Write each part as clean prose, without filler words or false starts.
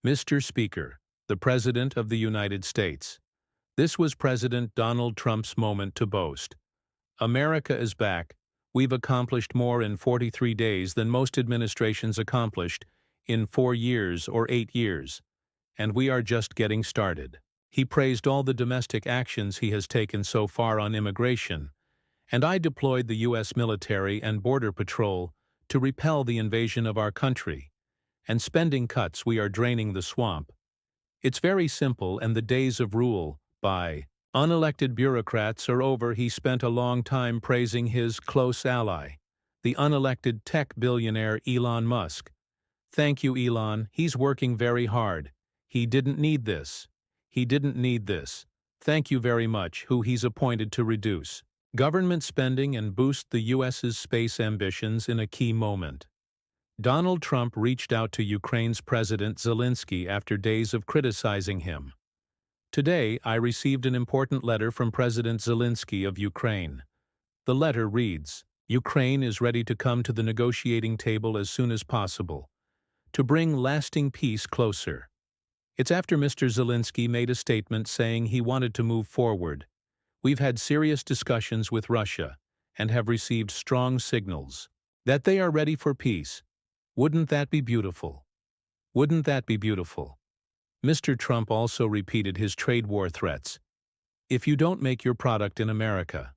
Mr. Speaker, the President of the United States. This was President Donald Trump's moment to boast. America is back. We've accomplished more in 43 days than most administrations accomplished in 4 years or 8 years. And we are just getting started. He praised all the domestic actions he has taken so far on immigration, and I deployed the U.S. military and Border Patrol to repel the invasion of our country. And spending cuts, we are draining the swamp. It's very simple, and the days of rule by unelected bureaucrats are over. He spent a long time praising his close ally, the unelected tech billionaire Elon Musk. Thank you, Elon. He's working very hard. He didn't need this. He didn't need this. Thank you very much, who he's appointed to reduce government spending and boost the U.S.'s space ambitions in a key moment. Donald Trump reached out to Ukraine's President Zelensky after days of criticizing him. Today, I received an important letter from President Zelensky of Ukraine. The letter reads, "Ukraine is ready to come to the negotiating table as soon as possible, to bring lasting peace closer." It's after Mr. Zelensky made a statement saying he wanted to move forward. We've had serious discussions with Russia and have received strong signals that they are ready for peace. Wouldn't that be beautiful? Wouldn't that be beautiful? Mr. Trump also repeated his trade war threats. If you don't make your product in America.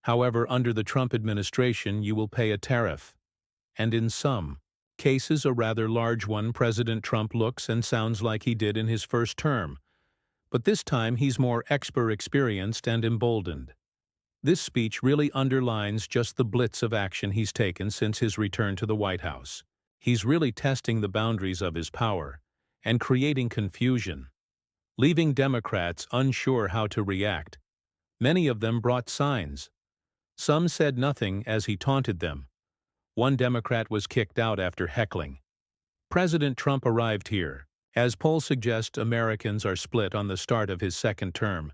However, under the Trump administration, you will pay a tariff. And in some cases, a rather large one. President Trump looks and sounds like he did in his first term. But this time, he's more experienced and emboldened. This speech really underlines just the blitz of action he's taken since his return to the White House. He's really testing the boundaries of his power and creating confusion, leaving Democrats unsure how to react. Many of them brought signs. Some said nothing as he taunted them. One Democrat was kicked out after heckling. President Trump arrived here. As polls suggest, Americans are split on the start of his second term.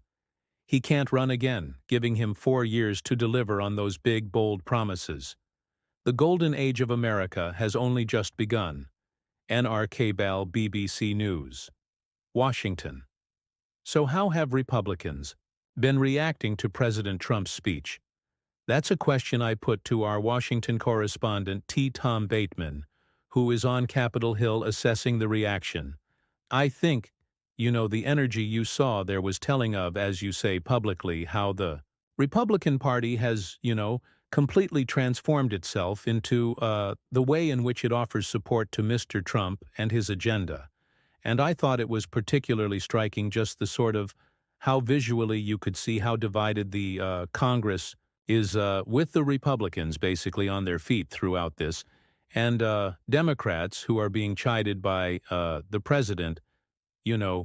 He can't run again, giving him 4 years to deliver on those big, bold promises. The golden age of America has only just begun. NRK Bell, BBC News. Washington. So how have Republicans been reacting to President Trump's speech? That's a question I put to our Washington correspondent T. Tom Bateman, who is on Capitol Hill assessing the reaction. I think, the energy you saw there was telling of, as you say publicly, how the Republican Party has, completely transformed itself into the way in which it offers support to Mr. Trump and his agenda. And I thought it was particularly striking just the sort of how visually you could see how divided the Congress is with the Republicans basically on their feet throughout this, and Democrats who are being chided by the president,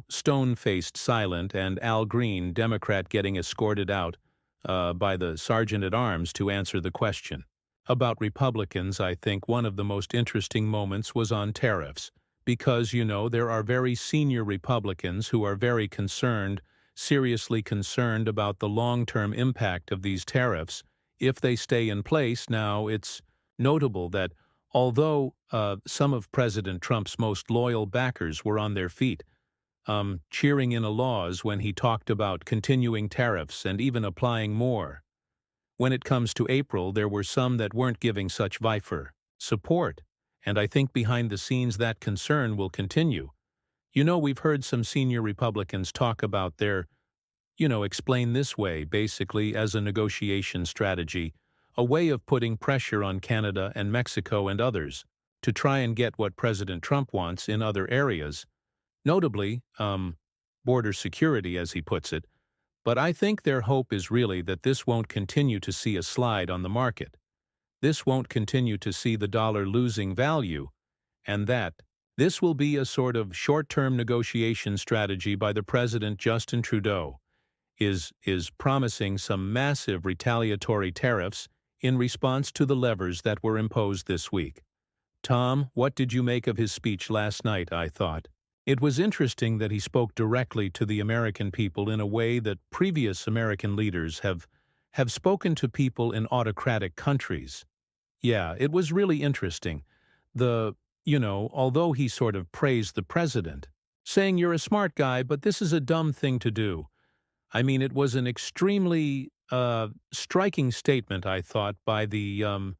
stone-faced silent, and Al Green, Democrat, getting escorted out by the sergeant-at-arms to answer the question. About Republicans, I think one of the most interesting moments was on tariffs, because, there are very senior Republicans who are very concerned, seriously concerned about the long-term impact of these tariffs if they stay in place. Now, it's notable that although some of President Trump's most loyal backers were on their feet, cheering in applause when he talked about continuing tariffs and even applying more, when it comes to April, there were some that weren't giving such vibrant support, and I think behind the scenes that concern will continue. We've heard some senior Republicans talk about their, explain this way, basically as a negotiation strategy, a way of putting pressure on Canada and Mexico and others to try and get what President Trump wants in other areas, notably border security, as he puts it. But I think their hope is really that this won't continue to see a slide on the market. This won't continue to see the dollar losing value, and that this will be a sort of short-term negotiation strategy by the President. Justin Trudeau is promising some massive retaliatory tariffs in response to the levers that were imposed this week. Tom, what did you make of his speech last night? I thought it was interesting that he spoke directly to the American people in a way that previous American leaders have spoken to people in autocratic countries. Yeah, it was really interesting. Although he sort of praised the president, saying you're a smart guy, but this is a dumb thing to do. I mean, it was an extremely striking statement, I thought, by Mr.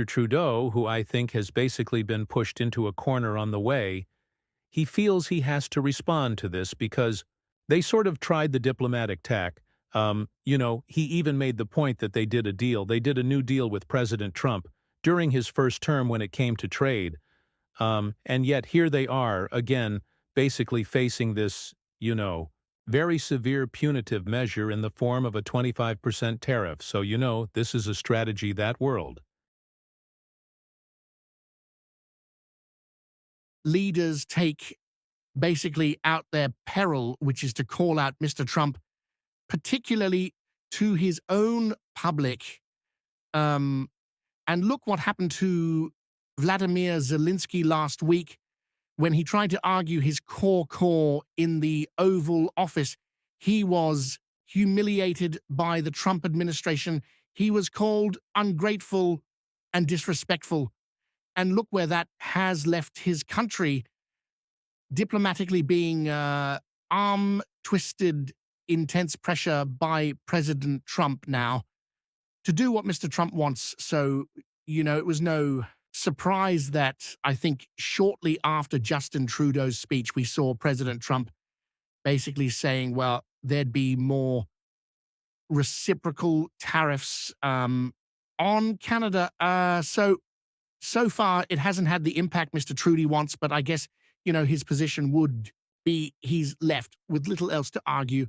Trudeau, who I think has basically been pushed into a corner on the way. He feels he has to respond to this because they sort of tried the diplomatic tack. He even made the point that they did a deal. They did a new deal with President Trump during his first term when it came to trade. And yet here they are, again, basically facing this, very severe punitive measure in the form of a 25% tariff. So, this is a strategy that world. Leaders take basically out their peril, which is to call out Mr. Trump, particularly to his own public. Um, and look what happened to Vladimir Zelensky last week when he tried to argue his core in the Oval Office. He was humiliated by the Trump administration. He was called ungrateful and disrespectful. And look where that has left his country, diplomatically being arm twisted, intense pressure by President Trump now to do what Mr. Trump wants. So, it was no surprise that I think shortly after Justin Trudeau's speech, we saw President Trump basically saying, well, there'd be more reciprocal tariffs on Canada. So far, it hasn't had the impact Mr. Trudeau wants, but I guess, his position would be he's left with little else to argue.